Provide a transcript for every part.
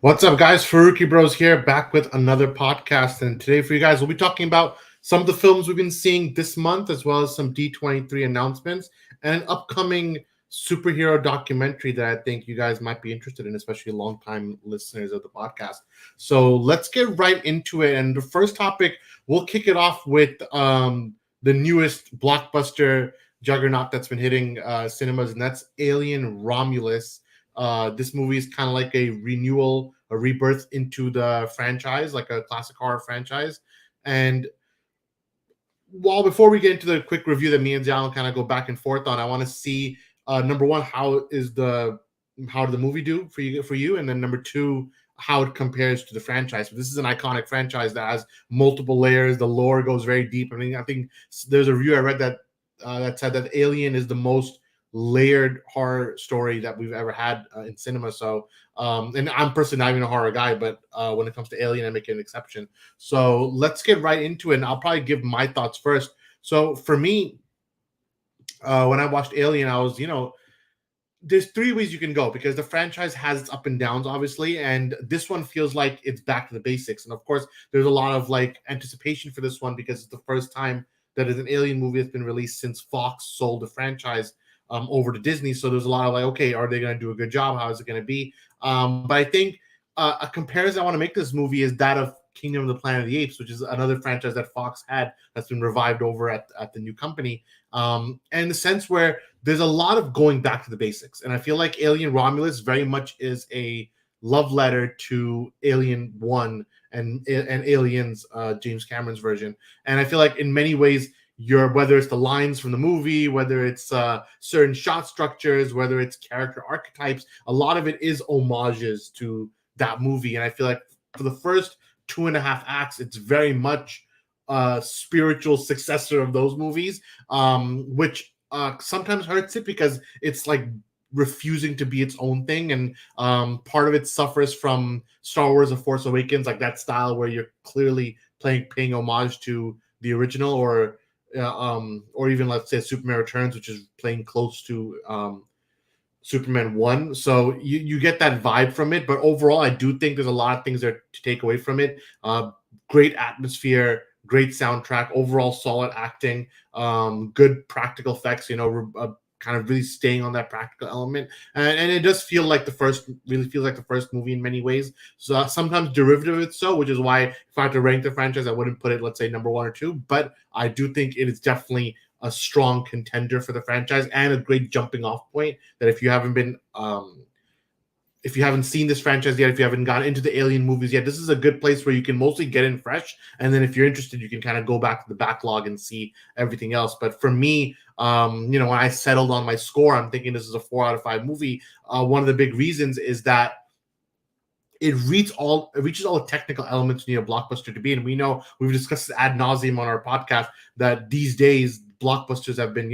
What's up, guys? Farooqi Bros here, back with another podcast. And today, for you guys, we'll be talking about some of the films we've been seeing this month, as well as some D23 announcements and an upcoming superhero documentary that I think you guys might be interested in, especially longtime listeners of the podcast. So let's get right into it. And the first topic, we'll kick it off with the newest blockbuster juggernaut that's been hitting cinemas, and that's Alien Romulus. This movie is kind of like a renewal, a rebirth into the franchise, like a classic horror franchise. And while before we get into the quick review that me and Zion kind of go back and forth on, I want to see number one, how did the movie do for you, and then number two, how it compares to the franchise. This is an iconic franchise that has multiple layers. The lore goes very deep. I mean, I think there's a review I read that said that Alien is the most layered horror story that we've ever had in cinema. So, and I'm personally not even a horror guy, but when it comes to Alien, I make an exception. So let's get right into it. And I'll probably give my thoughts first. So for me, when I watched Alien, I was, there's three ways you can go because the franchise has its up and downs, obviously, and this one feels like it's back to the basics. And of course, there's a lot of like anticipation for this one because it's the first time that is an Alien movie that's been released since Fox sold the franchise over to Disney. So there's a lot of like, okay, are they going to do a good job? How is it going to be? But I think a comparison I want to make this movie is that of Kingdom of the Planet of the Apes, which is another franchise that Fox had that's been revived over at the new company. And in the sense where there's a lot of going back to the basics. And I feel like Alien Romulus very much is a love letter to Alien 1 and Aliens, James Cameron's version. And I feel like in many ways, whether it's the lines from the movie, whether it's certain shot structures, whether it's character archetypes, a lot of it is homages to that movie. And I feel like for the first 2.5 acts, it's very much a spiritual successor of those movies, which sometimes hurts it because it's like refusing to be its own thing, and part of it suffers from Star Wars: The Force Awakens, like that style where you're clearly paying homage to the original, or even let's say Superman Returns, which is playing close to Superman 1. So you get that vibe from it. But overall, I do think there's a lot of things there to take away from it. Great atmosphere, great soundtrack, overall solid acting, good practical effects, kind of really staying on that practical element. And it does feel like really feels like the first movie in many ways. So sometimes derivative of it so, which is why if I had to rank the franchise, I wouldn't put it, let's say, number one or two. But I do think it is definitely a strong contender for the franchise and a great jumping off point that if you haven't seen this franchise yet, if you haven't gotten into the Alien movies yet, this is a good place where you can mostly get in fresh. And then if you're interested, you can kind of go back to the backlog and see everything else. But for me, when I settled on my score, I'm thinking this is a 4 out of 5 movie. One of the big reasons is that it reaches all the technical elements you need a blockbuster to be. And we know we've discussed this ad nauseum on our podcast that these days blockbusters have been,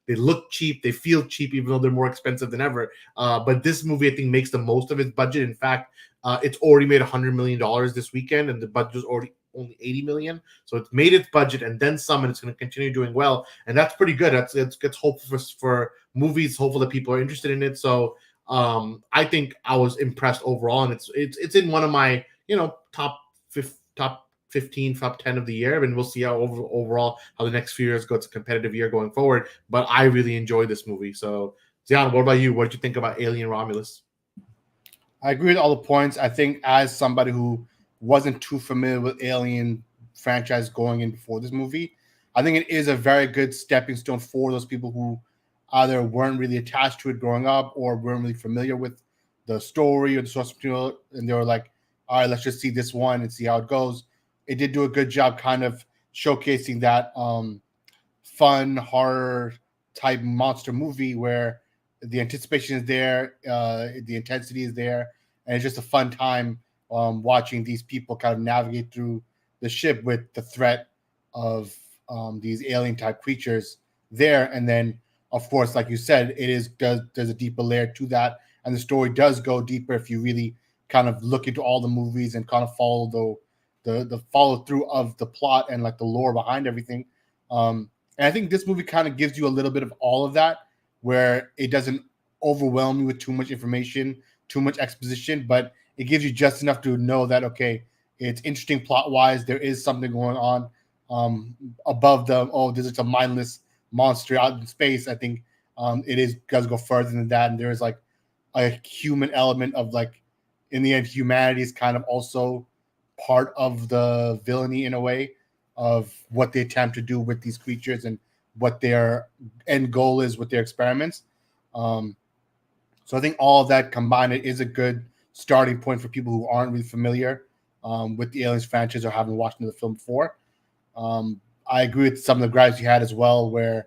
they look cheap, they feel cheap, even though they're more expensive than ever. But this movie, I think, makes the most of its budget. In fact, it's already made $100 million this weekend, and the budget is already only 80 million. So it's made its budget and then some, and it's going to continue doing well. And that's pretty good. It's hopeful for movies, hopeful that people are interested in it. So I think I was impressed overall, and it's in one of my top 15, top 10 of the year, and we'll see how overall how the next few years go. It's a competitive year going forward, but I really enjoyed this movie. So Zion, what about you? What did you think about Alien Romulus? I agree with all the points. I think as somebody who wasn't too familiar with Alien franchise going in before this movie, I think it is a very good stepping stone for those people who either weren't really attached to it growing up or weren't really familiar with the story or the source material, and they were like, all right, let's just see this one and see how it goes. It did do a good job kind of showcasing that fun horror type monster movie where the anticipation is there, the intensity is there, and it's just a fun time watching these people kind of navigate through the ship with the threat of these alien type creatures there. And then, of course, like you said, there's a deeper layer to that, and the story does go deeper if you really kind of look into all the movies and kind of follow the follow through of the plot and like the lore behind everything. And I think this movie kind of gives you a little bit of all of that, where it doesn't overwhelm you with too much information, too much exposition, but it gives you just enough to know that okay, it's interesting plot wise. There is something going on above the this is a mindless monster out in space. I think it is does go further than that, and there is like a human element of like in the end humanity is kind of also part of the villainy in a way of what they attempt to do with these creatures and what their end goal is with their experiments. Um, so I think all of that combined it is a good starting point for people who aren't really familiar with the Aliens franchise or haven't watched the film before. I agree with some of the gripes you had as well, where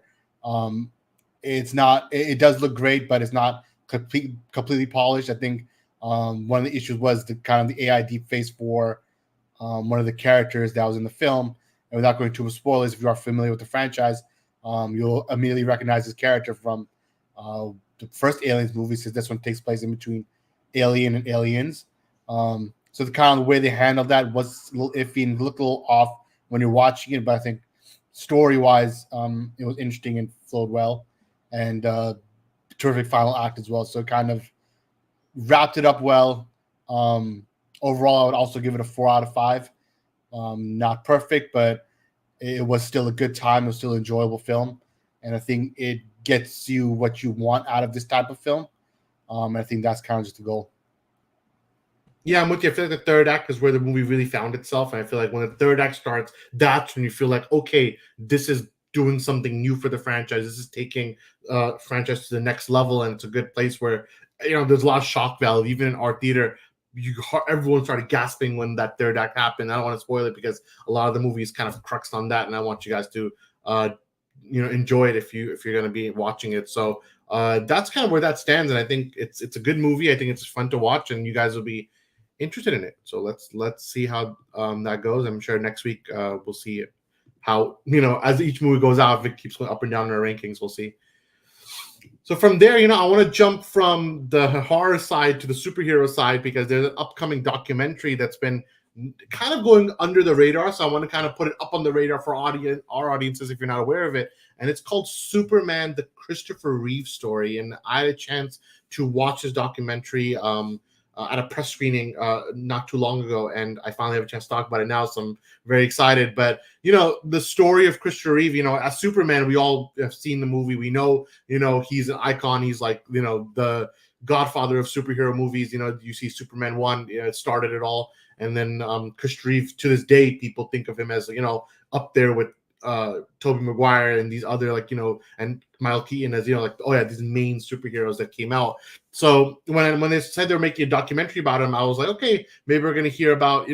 it's not. It does look great, but it's not completely polished. I think one of the issues was the kind of the AI deep face for one of the characters that was in the film. And without going too much spoilers, if you are familiar with the franchise, you'll immediately recognize this character from the first Aliens movie, since this one takes place in between Alien and Aliens. So the kind of the way they handled that was a little iffy and looked a little off when you're watching it, but I think story-wise, it was interesting and flowed well, and terrific final act as well. So it kind of wrapped it up well. Overall, I would also give it a 4 out of 5. Not perfect, but it was still a good time. It was still an enjoyable film, and I think it gets you what you want out of this type of film. I think that's kind of just the goal. Yeah, I'm with you. I feel like the third act is where the movie really found itself. And I feel like when the third act starts, that's when you feel like, okay, this is doing something new for the franchise. This is taking franchise to the next level. And it's a good place where, there's a lot of shock value. Even in our theater, everyone started gasping when that third act happened. I don't want to spoil it because a lot of the movie is kind of cruxed on that. And I want you guys to, enjoy it if you're going to be watching it. So that's kind of where that stands. And I think it's a good movie. I think it's fun to watch and you guys will be interested in it. So let's see how that goes. I'm sure next week we'll see how as each movie goes out, if it keeps going up and down in our rankings, we'll see. So from there, I want to jump from the horror side to the superhero side because there's an upcoming documentary that's been kind of going under the radar. So I want to kind of put it up on the radar for our audiences if you're not aware of it. And it's called Superman: The Christopher Reeve Story. And I had a chance to watch this documentary at a press screening not too long ago, and I finally have a chance to talk about it now, so I'm very excited. But the story of Christopher Reeve, as Superman, we all have seen the movie. We know, he's an icon. He's like, the godfather of superhero movies. You see Superman 1, it started it all, and then Christopher Reeve, to this day, people think of him as up there with Tobey Maguire and these other and Miles Keaton as these main superheroes that came out. So when they said they were making a documentary about him, I was like, okay, maybe we're gonna hear about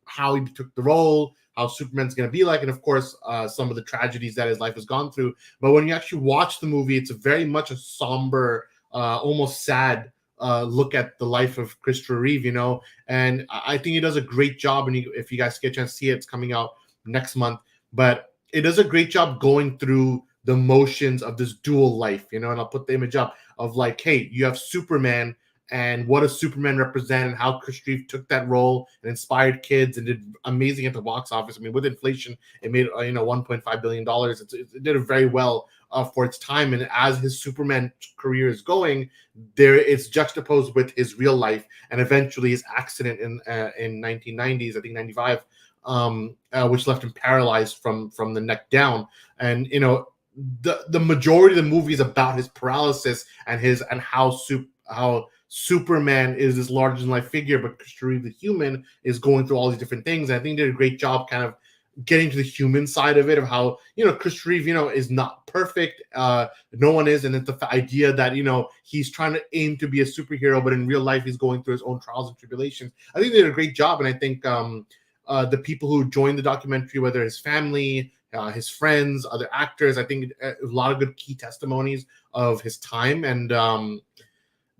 how he took the role, how Superman's gonna be like, and of course some of the tragedies that his life has gone through. But when you actually watch the movie, it's very much a somber, almost sad look at the life of Christopher Reeve, and I think he does a great job. And if you guys get a chance to see it, it's coming out next month. But it does a great job going through the motions of this dual life, and I'll put the image up of like, hey, you have Superman and what does Superman represent and how Chris Reeve took that role and inspired kids and did amazing at the box office. I mean, with inflation, it made, $1.5 billion. It did it very well for its time. And as his Superman career is going, it's juxtaposed with his real life and eventually his accident in 1990s, I think 95, which left him paralyzed from the neck down. And the majority of the movie is about his paralysis and how Superman is this larger than life figure, but Christopher Reeve, the human, is going through all these different things. And I think they did a great job kind of getting to the human side of it, of how Christopher Reeve is not perfect, no one is, and it's the idea that he's trying to aim to be a superhero, but in real life he's going through his own trials and tribulations. I think they did a great job, and I think the people who joined the documentary, whether his family, his friends, other actors, I think a lot of good key testimonies of his time. And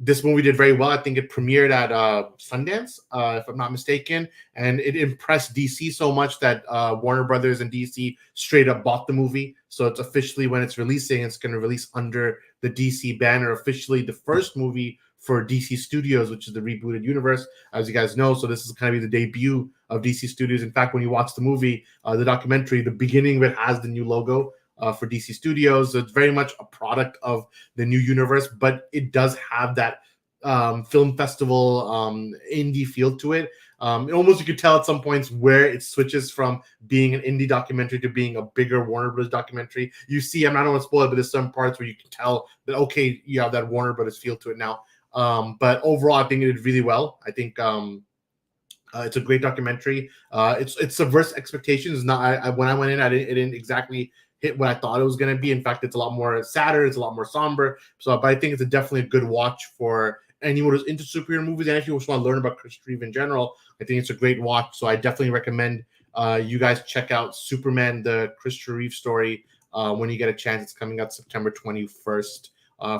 this movie did very well. I think it premiered at Sundance, if I'm not mistaken, and it impressed DC so much that Warner Brothers and DC straight up bought the movie. So it's officially, when it's releasing, it's going to release under the DC banner, officially the first movie for DC Studios, which is the rebooted universe, as you guys know. So this is kind of the debut of DC Studios. In fact, when you watch the movie, the documentary, the beginning of it has the new logo for DC Studios. So it's very much a product of the new universe, but it does have that film festival indie feel to it. Almost you could tell at some points where it switches from being an indie documentary to being a bigger Warner Bros. Documentary. You see, I don't want to spoil it, but there's some parts where you can tell that, okay, you have that Warner Bros. Feel to it now. But overall, I think it did really well. I think it's a great documentary. It subverts expectations. Not when I went in, it didn't exactly hit what I thought it was going to be. In fact, it's a lot more sadder. It's a lot more somber. So, but I think it's definitely a good watch for anyone who's into superhero movies and if you just want to learn about Chris Reeve in general. I think it's a great watch. So I definitely recommend you guys check out Superman, the Christopher Reeve story when you get a chance. It's coming out September 21st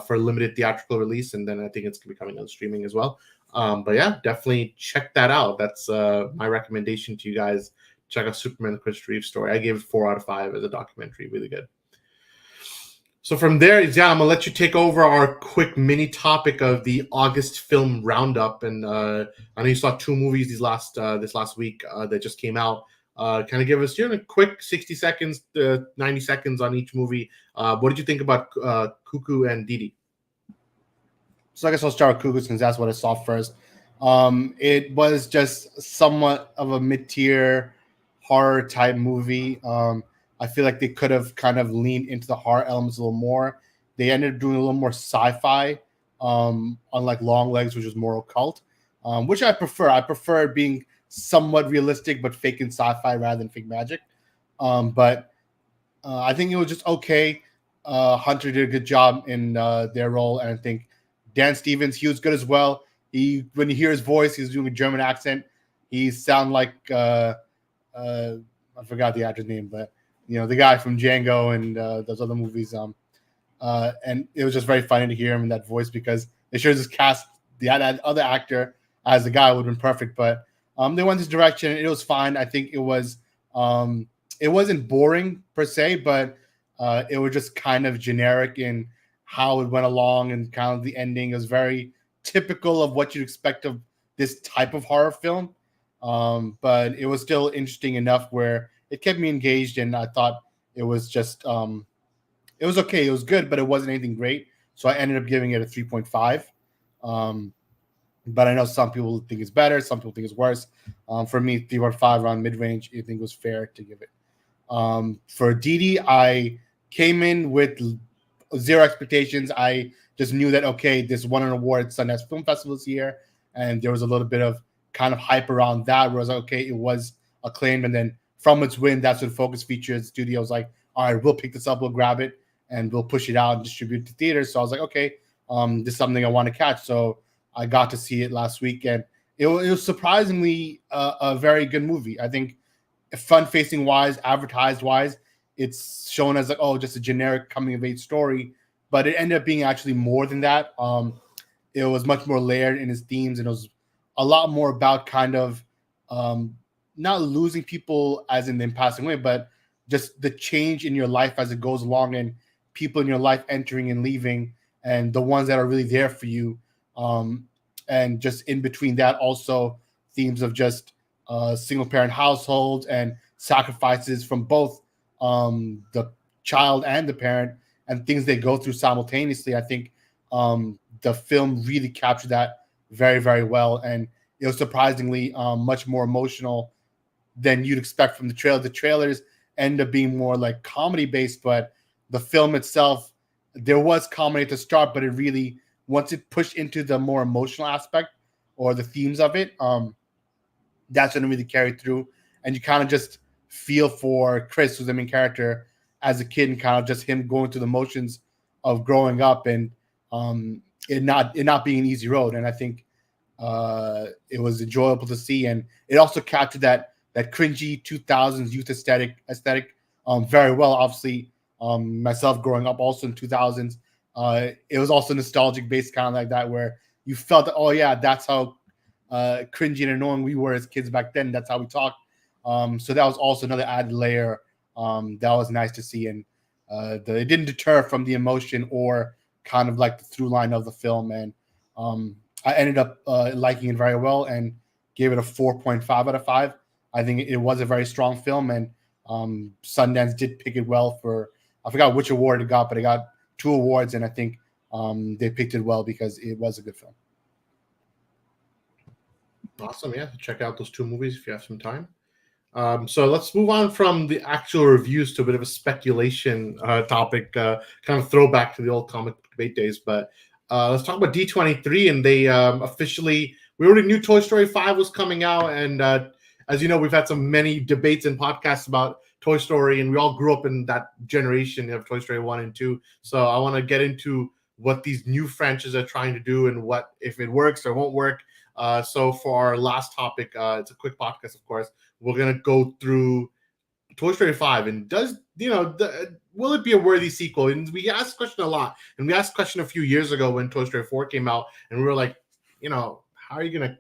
for a limited theatrical release, and then I think it's going to be coming on streaming as well. But yeah, definitely check that out. That's my recommendation to you guys. Check out Superman, the Chris Reeve story. I gave it 4 out of 5 as a documentary. Really good. So from there, yeah, I'm gonna let you take over our quick mini topic of the August film roundup. And I know you saw 2 movies this last week that just came out. Kind of give us a quick 60 seconds, 90 seconds on each movie. What did you think about Cuckoo and Didi? So I guess I'll start with Cuckoo since that's what I saw first. It was just somewhat of a mid-tier horror type movie. I feel like they could have kind of leaned into the horror elements a little more. They ended up doing a little more sci-fi, unlike Long Legs, which was more occult, which I prefer. I prefer it being somewhat realistic, but fake and sci-fi rather than fake magic. But I think it was just okay. Hunter did a good job in their role, and I think Dan Stevens, he was good as well. When you hear his voice, he's doing a German accent. He sound like I forgot the actor's name, but the guy from Django and those other movies. And it was just very funny to hear him in that voice because they should have just cast that other actor as the guy. Would have been perfect, but they went this direction. And it was fine. I think it wasn't boring per se, but it was just kind of generic in how it went along and kind of the ending is very typical of what you'd expect of this type of horror film. But it was still interesting enough where it kept me engaged, and I thought it was just it was okay. It was good, but it wasn't anything great. So I ended up giving it a 3.5. But I know some people think it's better, some people think it's worse. For me, 3.5 around mid-range, I think it was fair to give it. For Didi, I came in with 0 expectations. I just knew that, okay, this won an award at Sundance Film Festival this year, and there was a little bit of kind of hype around that where I was like, okay, it was acclaimed, and then from its win, that's when Focus Features Studio was like, all right, we'll pick this up, we'll grab it, and we'll push it out and distribute it to theaters. So I was like, okay, this is something I want to catch. So I got to see it last week, and it was surprisingly a very good movie. I think fun-facing wise, advertised wise, it's shown as like, oh, just a generic coming-of-age story, but it ended up being actually more than that. It was much more layered in its themes, and it was a lot more about kind of not losing people as in them passing away, but just the change in your life as it goes along and people in your life entering and leaving and the ones that are really there for you. And just in between that, also themes of just single parent households and sacrifices from both the child and the parent and things they go through simultaneously. I think the film really captured that very, very well. And it was surprisingly much more emotional than you'd expect from the trailer. The trailers end up being more like comedy based, but the film itself, there was comedy at the start, but it really, once it pushed into the more emotional aspect or the themes of it, that's when it really carried through. And you kind of just feel for Chris, who's the main character, as a kid, and kind of just him going through the motions of growing up and it not being an easy road. And I think it was enjoyable to see, and it also captured that cringy 2000s youth aesthetic very well. Obviously, myself growing up also in 2000s, it was also nostalgic based, kind of like that, where you felt that, oh yeah, that's how cringy and annoying we were as kids back then. That's how we talked. So that was also another added layer that was nice to see, and it didn't deter from the emotion or kind of like the through line of the film. And I ended up liking it very well and gave it a 4.5 out of 5. I think it was a very strong film, and Sundance did pick it well for, I forgot which award it got, but it got 2 awards, and I think they picked it well because it was a good film. Awesome. Yeah, check out those two movies if you have some time. So let's move on from the actual reviews to a bit of a speculation topic, kind of throwback to the old comic debate days. But let's talk about D23, and they officially. We already knew Toy Story 5 was coming out, and as you know, we've had some many debates and podcasts about Toy Story, and we all grew up in that generation of Toy Story 1 and 2. So I want to get into what these new franchises are trying to do and what if it works or won't work. So for our last topic, it's a quick podcast, of course. We're gonna go through Toy Story 5 and will it be a worthy sequel? And we asked the question a lot, and we asked the question a few years ago when Toy Story 4 came out, and we were like, how are you gonna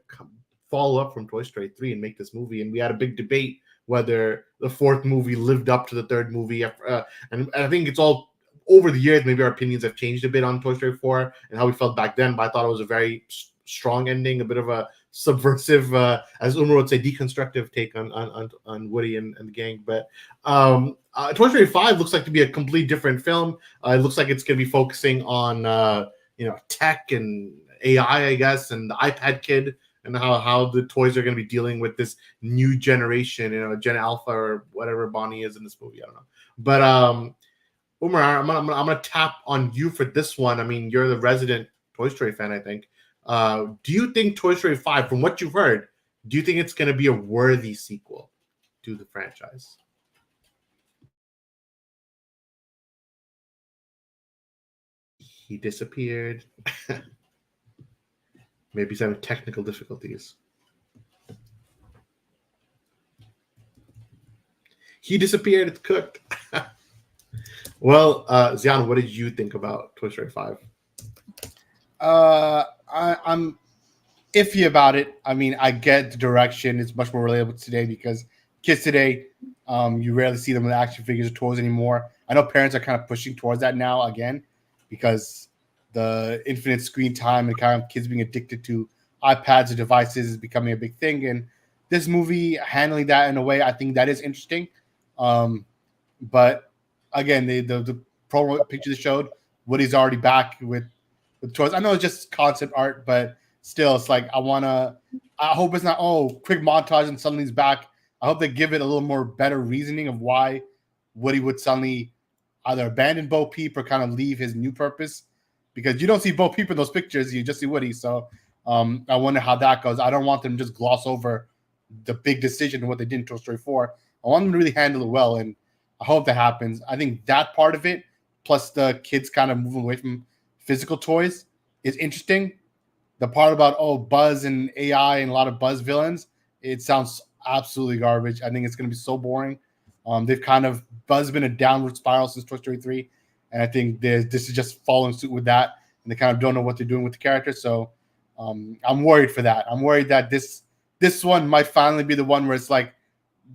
follow up from Toy Story 3 and make this movie? And we had a big debate whether the fourth movie lived up to the third movie, and I think it's all over the years. Maybe our opinions have changed a bit on Toy Story 4 and how we felt back then, but I thought it was a very strong ending, a bit of a subversive, as Umar would say, deconstructive take on Woody and the gang. But Toy Story 5 looks like to be a completely different film. It looks like it's going to be focusing on tech and AI, I guess, and the iPad kid, and how the toys are going to be dealing with this new generation, Gen Alpha or whatever Bonnie is in this movie. I don't know, but Umar, I'm gonna tap on you for this one. I mean, you're the resident Toy Story fan, I think. Do you think Toy Story 5, from what you've heard, do you think it's going to be a worthy sequel to the franchise? He disappeared. Maybe he's having technical difficulties. He disappeared. It's cooked. Well, Zian, what did you think about Toy Story 5? I'm iffy about it. I mean, I get the direction. It's much more relatable today because kids today, you rarely see them with action figures or toys anymore. I know parents are kind of pushing towards that now again because the infinite screen time and kind of kids being addicted to iPads or devices is becoming a big thing. And this movie handling that in a way, I think that is interesting. But again, the promo picture they showed, Woody's already back with toys. I know it's just concept art, but still, it's like I hope it's not quick montage and suddenly he's back. I hope they give it a little more better reasoning of why Woody would suddenly either abandon Bo Peep or kind of leave his new purpose, because you don't see Bo Peep in those pictures, you just see Woody. So I wonder how that goes. I don't want them to just gloss over the big decision of what they did in Toy Story 4. I want them to really handle it well, and I hope that happens. I think that part of it, plus the kids kind of moving away from physical toys, is interesting. The part about Buzz and AI and a lot of Buzz villains, it sounds absolutely garbage. I think it's going to be so boring. They've kind of Buzz has been a downward spiral since Toy Story 3, and I think this is just following suit with that, and they kind of don't know what they're doing with the character. So I'm worried for that. I'm worried that this one might finally be the one where it's like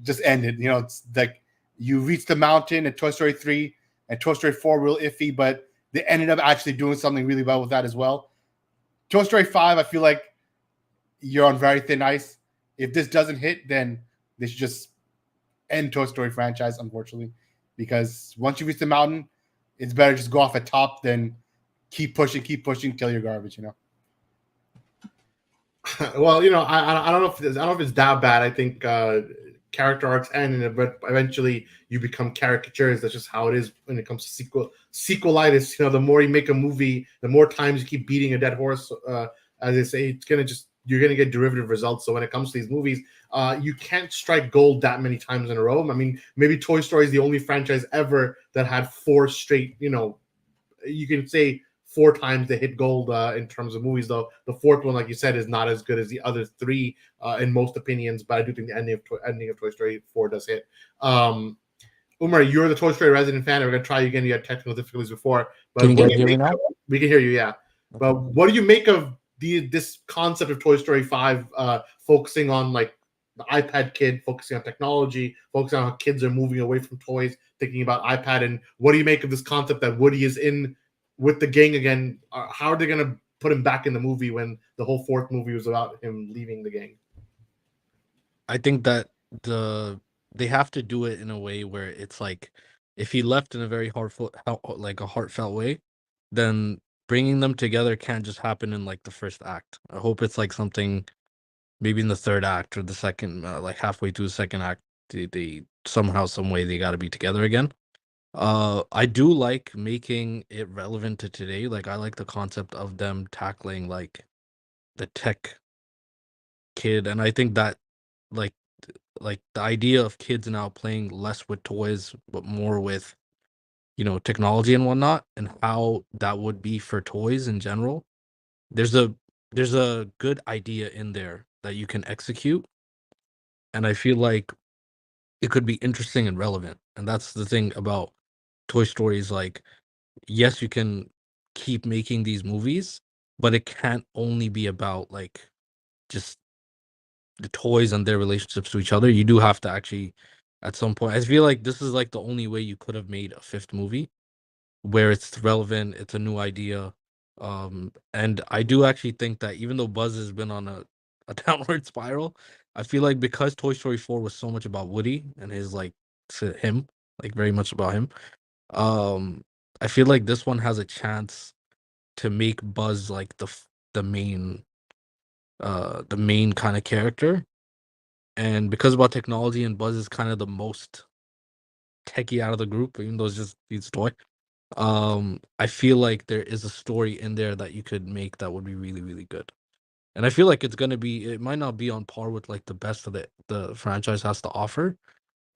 just ended. It's like you reach the mountain at Toy Story 3 and Toy Story 4 real iffy, but they ended up actually doing something really well with that as well. Toy Story 5, I feel like you're on very thin ice. If this doesn't hit, then they should just end Toy Story franchise, unfortunately, because once you reach the mountain, it's better just go off at top than keep pushing till you're garbage. Well, I don't know if it's that bad. I think character arcs end, but eventually you become caricatures. That's just how it is when it comes to sequelitis. The more you make a movie, the more times you keep beating a dead horse. As they say, you're gonna get derivative results. So when it comes to these movies, you can't strike gold that many times in a row. I mean, maybe Toy Story is the only franchise ever that had 4 straight. You can say 4 times they hit gold in terms of movies, though the fourth one, like you said, is not as good as the other 3 in most opinions, but I do think the ending of Toy Story 4 does hit. Umar, you're the Toy Story resident fan. We're going to try you again. You had technical difficulties before. But Can you guys hear me now? We can hear you, yeah. But what do you make of this concept of Toy Story 5 focusing on like the iPad kid, focusing on technology, focusing on how kids are moving away from toys, thinking about iPad? And what do you make of this concept that Woody is in with the gang again? How are they going to put him back in the movie when the whole fourth movie was about him leaving the gang? I think that they have to do it in a way where it's like, if he left in a very heartfelt way, then bringing them together can't just happen in like the first act. I hope it's like something maybe in the third act or the second, like halfway through the second act, they somehow, some way, they got to be together again. I do like making it relevant to today. Like, I like the concept of them tackling like the tech kid, and I think that like the idea of kids now playing less with toys but more with technology and whatnot, and how that would be for toys in general. There's a good idea in there that you can execute, and I feel like it could be interesting and relevant. And that's the thing about Toy Stories. Like, yes, you can keep making these movies, but it can't only be about like just the toys and their relationships to each other. You do have to actually, at some point, I feel like this is like the only way you could have made a fifth movie where it's relevant, it's a new idea. And I do actually think that even though Buzz has been on a downward spiral, I feel like because Toy Story 4 was so much about Woody and his like to him, like very much about him. Um, I feel like this one has a chance to make Buzz like the main kind of character. And because about technology, and Buzz is kind of the most techie out of the group, even though it's just he's a toy. I feel like there is a story in there that you could make that would be really, really good. And I feel like it might not be on par with like the best of the franchise has to offer,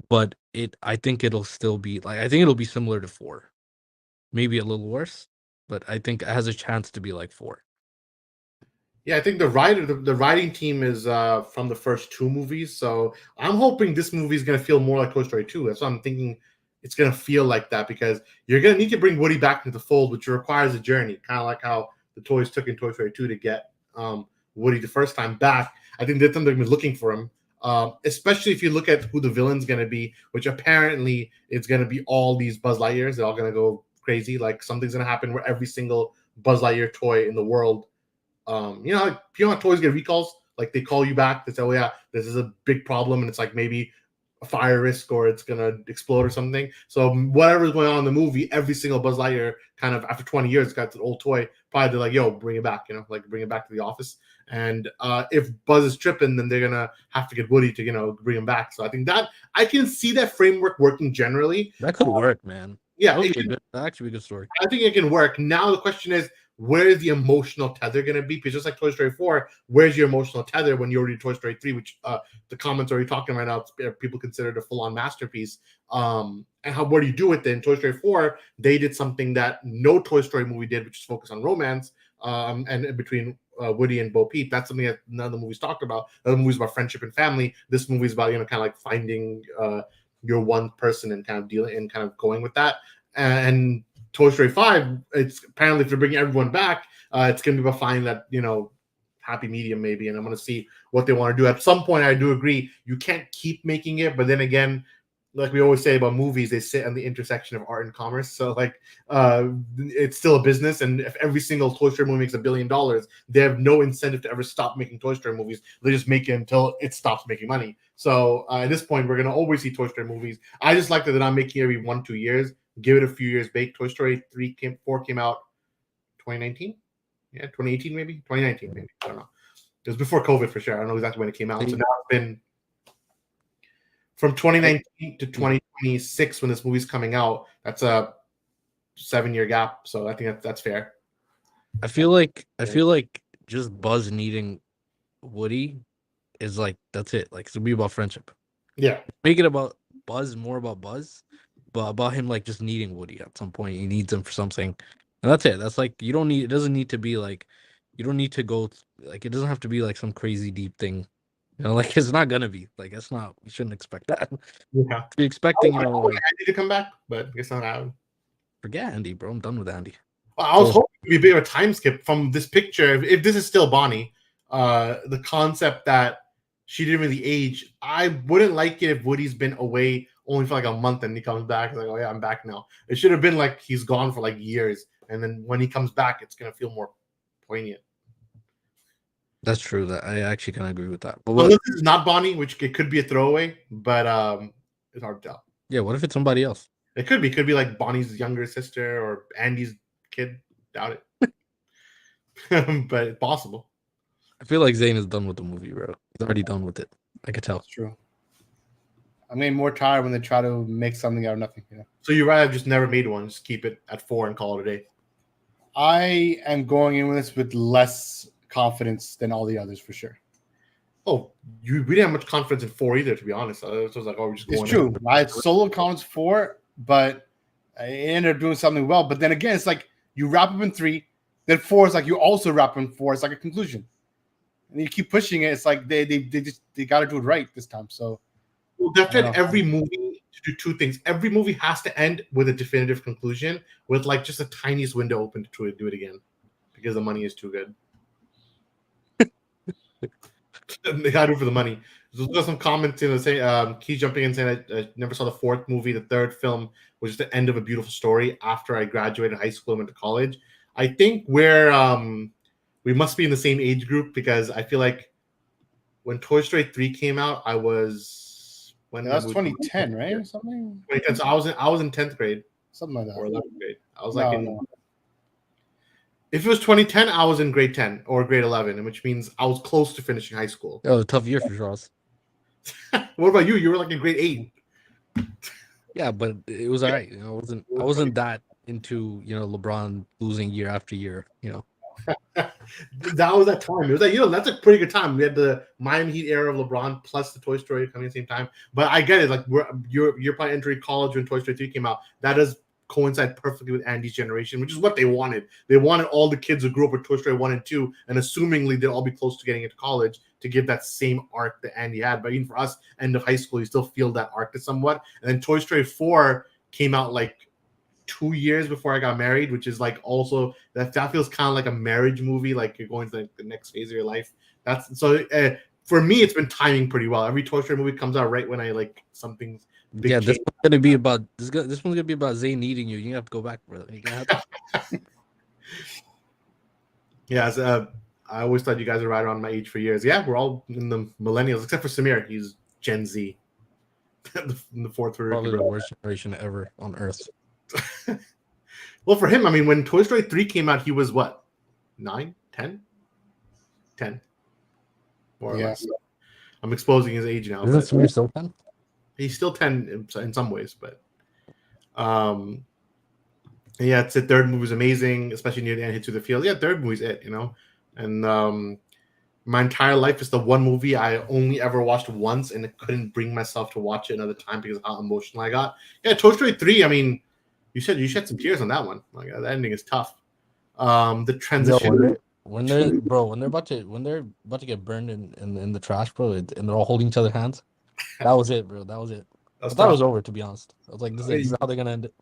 but I think it'll still be like, I think it'll be similar to 4. Maybe a little worse, but I think it has a chance to be like 4. Yeah, I think the writing team is from the first two movies, so I'm hoping this movie is gonna feel more like Toy Story 2. That's what I'm thinking. It's gonna feel like that because you're gonna need to bring Woody back into the fold, which requires a journey, kind of like how the toys took in Toy Story 2 to get Woody the first time back. I think that's something they've been looking for him. Especially if you look at who the villain's gonna be, which apparently it's gonna be all these Buzz Lightyears. They're all gonna go crazy. Like something's gonna happen where every single Buzz Lightyear toy in the world like how toys get recalls, like they call you back to say, oh yeah, this is a big problem, and it's like maybe a fire risk or it's gonna explode or something. So whatever's going on in the movie, every single Buzz Lightyear kind of after 20 years got an old toy. Probably they're like, yo, bring it back, like bring it back to the office. And if Buzz is tripping, then they're gonna have to get Woody to bring him back. So I think that I can see that framework working generally. That could work, man. Yeah, That would be a good, that actually be a good story. I think it can work. Now the question is, where is the emotional tether going to be? Because just like Toy Story 4, where's your emotional tether when you already Toy Story 3, which the comments are talking right now, people consider it a full-on masterpiece. And what do you do with it? In Toy Story 4, they did something that no Toy Story movie did, which is focus on romance and between Woody and Bo Peep. That's something that none of the movies talked about. The other movies about friendship and family. This movie is about, kind of like finding your one person and kind of dealing and kind of going with that. And Toy Story 5, it's apparently if they're bringing everyone back, it's going to be about finding that, happy medium maybe. And I'm going to see what they want to do. At some point, I do agree, you can't keep making it. But then again, like we always say about movies, they sit on the intersection of art and commerce. So like, it's still a business. And if every single Toy Story movie makes $1 billion, they have no incentive to ever stop making Toy Story movies. They just make it until it stops making money. So at this point, we're going to always see Toy Story movies. I just like that they're not making every 1-2 years. Give it a few years bake. Toy Story 4 came out 2019. Yeah, 2018 maybe. 2019 maybe. I don't know. It was before COVID for sure. I don't know exactly when it came out. So now it's been from 2019 to 2026 when this movie's coming out. That's a 7-year gap. So I think that's fair. I feel like just Buzz needing Woody is like, that's it. Like, it's be about friendship. Yeah. Make it about Buzz, more about Buzz, but about him like just needing Woody at some point. He needs him for something, and that's it. That's like, you don't need. It doesn't need to be like, you don't need to go like, it doesn't have to be like some crazy deep thing. Like, it's not gonna be like, it's not. You shouldn't expect that. Yeah. Be expecting, I like, Andy to come back, but I guess not happening. Forget Andy, bro. I'm done with Andy. I was hoping to be a bit of a time skip from this picture. If this is still Bonnie, the concept that she didn't really age, I wouldn't like it if Woody's been away only for like a month and he comes back like, oh yeah, I'm back now. It should have been like he's gone for like years, and then when he comes back, it's gonna feel more poignant. That's true. That I actually can agree with that. But unless this is not Bonnie, which it could be a throwaway, but it's hard to tell. Yeah, what if it's somebody else? It could be like Bonnie's younger sister or Andy's kid. Doubt it. But it's possible. I feel like Zayn is done with the movie, bro. He's already done with it. I could tell. That's true. I'm getting more tired when they try to make something out of nothing. So you'd rather have just never made one, just keep it at 4 and call it a day. I am going in with this with less confidence than all the others for sure. Oh, we didn't have much confidence in 4 either, to be honest. So it was like, oh, we're just going. It's true. I had solo confidence 4, but I ended up doing something well. But then again, it's like you wrap up in 3, then 4 is like you also wrap up in 4. It's like a conclusion, and you keep pushing it. It's like they got to do it right this time. So, well, that's it. Every movie to do 2 things. Every movie has to end with a definitive conclusion, with like just the tiniest window open to do it again, because the money is too good. They gotta do it for the money. So we've got some comments in say Key jumping in saying I never saw the 4th movie. The 3rd film was just the end of a beautiful story after I graduated high school and went to college. I think we must be in the same age group, because I feel like when Toy Story 3 came out, I was that's 2010, right? Or something. 2010. So I was in 10th grade, something like that, or 11th grade. I was no. If it was 2010, I was in grade 10 or grade 11, which means I was close to finishing high school. That was a tough year for Charles. What about you? You were like in grade 8. Yeah, but it was all right. I wasn't that into LeBron losing year after year. That was that time. It was like, that's a pretty good time. We had the Miami Heat era of LeBron plus the Toy Story coming at the same time. But I get it. Like you're probably entering college when Toy Story 3 came out. That does coincide perfectly with Andy's generation, which is what they wanted. They wanted all the kids who grew up with Toy Story 1 and 2, and assumingly they'll all be close to getting into college, to give that same arc that Andy had. But even for us, end of high school, you still feel that arc to somewhat. And then Toy Story 4 came out like 2 years before I got married, which is like also that feels kind of like a marriage movie, like you're going to the next phase of your life. That's so for me, it's been timing pretty well. Every Toy Story movie comes out right when I like something. Yeah, this one's gonna be about this one's gonna be about Zayn needing you. You have to go back, brother. Yeah, I always thought you guys were right around my age for years. Yeah, we're all in the millennials, except for Samir. He's Gen Z. In the 4th Farooqi Probably Bros. the worst generation ever on Earth. Well, for him, I mean, when Toy Story 3 came out, he was what? 9? 10? 10. More or less. I'm exposing his age now. Isn't Samir still 10? He's still 10 in some ways, but yeah, it's the 3rd movie was amazing, especially near the end, hit through the field. Yeah, 3rd movie's it, and my entire life is the one movie I only ever watched once, and I couldn't bring myself to watch it another time because of how emotional I got. Yeah, Toy Story 3, I mean, you shed some tears on that one. Like, that ending is tough. The transition. When they're about to get burned in the trash, bro, and they're all holding each other's hands. That was it, bro. That was it. I thought it was over, to be honest. I was like, this is how they're gonna end it.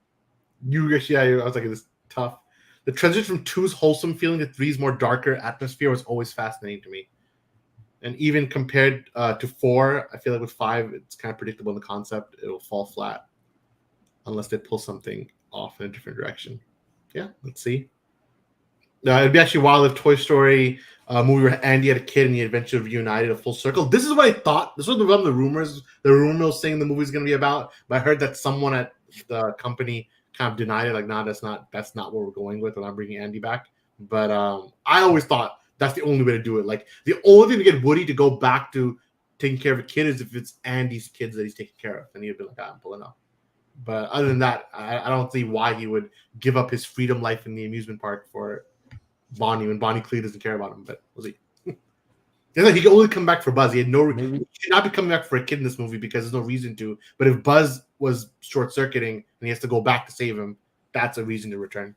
I was like, it's tough. The transition from 2's wholesome feeling to 3's more darker atmosphere was always fascinating to me. And even compared to 4, I feel like with 5, it's kind of predictable in the concept. It'll fall flat unless they pull something off in a different direction. Yeah, let's see. It'd be actually wild if Toy Story movie where Andy had a kid and he eventually reunited a full circle. This is what I thought. This was one of the rumors. The rumor saying the movie's going to be about. But I heard that someone at the company kind of denied it. Like, nah, that's not what we're going with. And I'm bringing Andy back. But I always thought that's the only way to do it. Like, the only thing to get Woody to go back to taking care of a kid is if it's Andy's kids that he's taking care of. And he'd be like, I'm pulling up. But other than that, I don't see why he would give up his freedom life in the amusement park for Bonnie when Bonnie clearly doesn't care about him. But was he? Like he could only come back for Buzz. He had he should not be coming back for a kid in this movie because there's no reason to. But if Buzz was short circuiting and he has to go back to save him, that's a reason to return.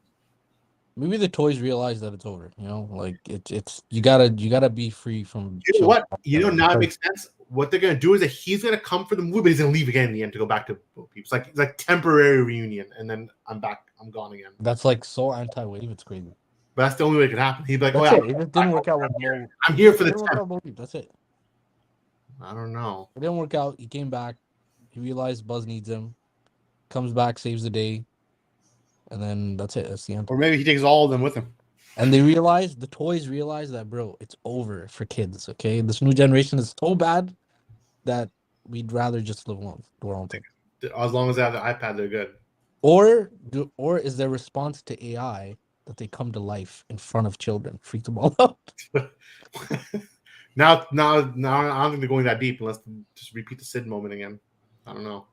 Maybe the toys realize that it's over. Like it's you gotta be free from. You know what? Now it makes sense. What they're gonna do is that he's gonna come for the movie, but he's gonna leave again in the end to go back to Bo Peep. It's like temporary reunion, and then I'm back. I'm gone again. That's like so anti-wave. It's crazy. But that's the only way it could happen. He'd be like, that's it. It didn't work out with Mo. I'm here for the temp. That's it. I don't know. It didn't work out. He came back. He realized Buzz needs him. Comes back, saves the day. And then that's it. That's the end. Or maybe he takes all of them with him. And the toys realize that, bro, it's over for kids, okay? This new generation is so bad that we'd rather just live alone, do our own thing. As long as they have the iPad, they're good. Or is their response to AI that they come to life in front of children. Freaked them all out. Now, I don't think they're going that deep unless they just repeat the Sid moment again. I don't know.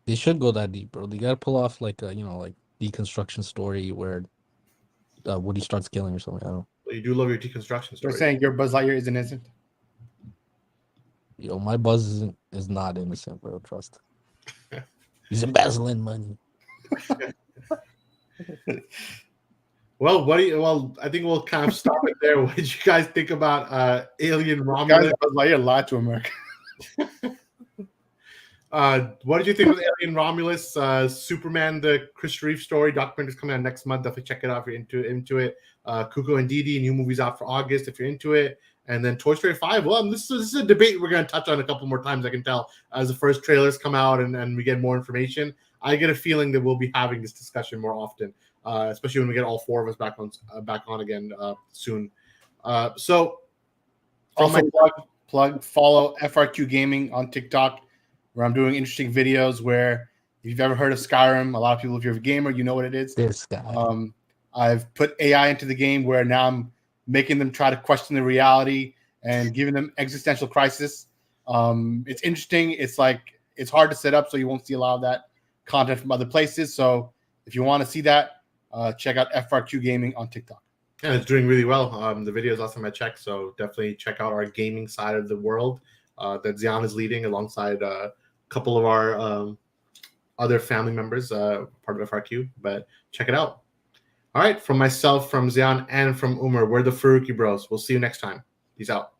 They should go that deep, bro. They gotta pull off like a like deconstruction story where Woody starts killing or something. I don't know. But you do love your deconstruction story. You're saying your Buzz Lightyear is innocent? My Buzz is not innocent, bro. Trust. He's embezzling money. Well, I think we'll kind of stop it there. What did you guys think about Alien Romulus? Guys, Buzz Lightyear lied to America. What did you think of Alien Romulus? Superman, the Chris Reeve story documentary is coming out next month. Definitely check it out if you're into it. Cuckoo and Didi, new movies out for August if you're into it. And then Toy Story 5. Well, this is a debate we're going to touch on a couple more times, I can tell, as the first trailers come out and we get more information. I get a feeling that we'll be having this discussion more often, especially when we get all four of us back on again soon. So, also follow FRQ Gaming on TikTok, where I'm doing interesting videos. Where if you've ever heard of Skyrim, a lot of people, if you're a gamer, you know what it is. This guy. I've put AI into the game where now I'm making them try to question the reality and giving them existential crisis. It's interesting. It's hard to set up, so you won't see a lot of that content from other places. So if you want to see that, check out FRQ Gaming on TikTok. And it's doing really well. The video is last time I checked, so definitely check out our gaming side of the world that Zion is leading alongside a couple of our other family members, part of FRQ. But check it out. All right, from myself, from Zion, and from Umar, we're the Farooqi Bros. We'll see you next time. Peace out.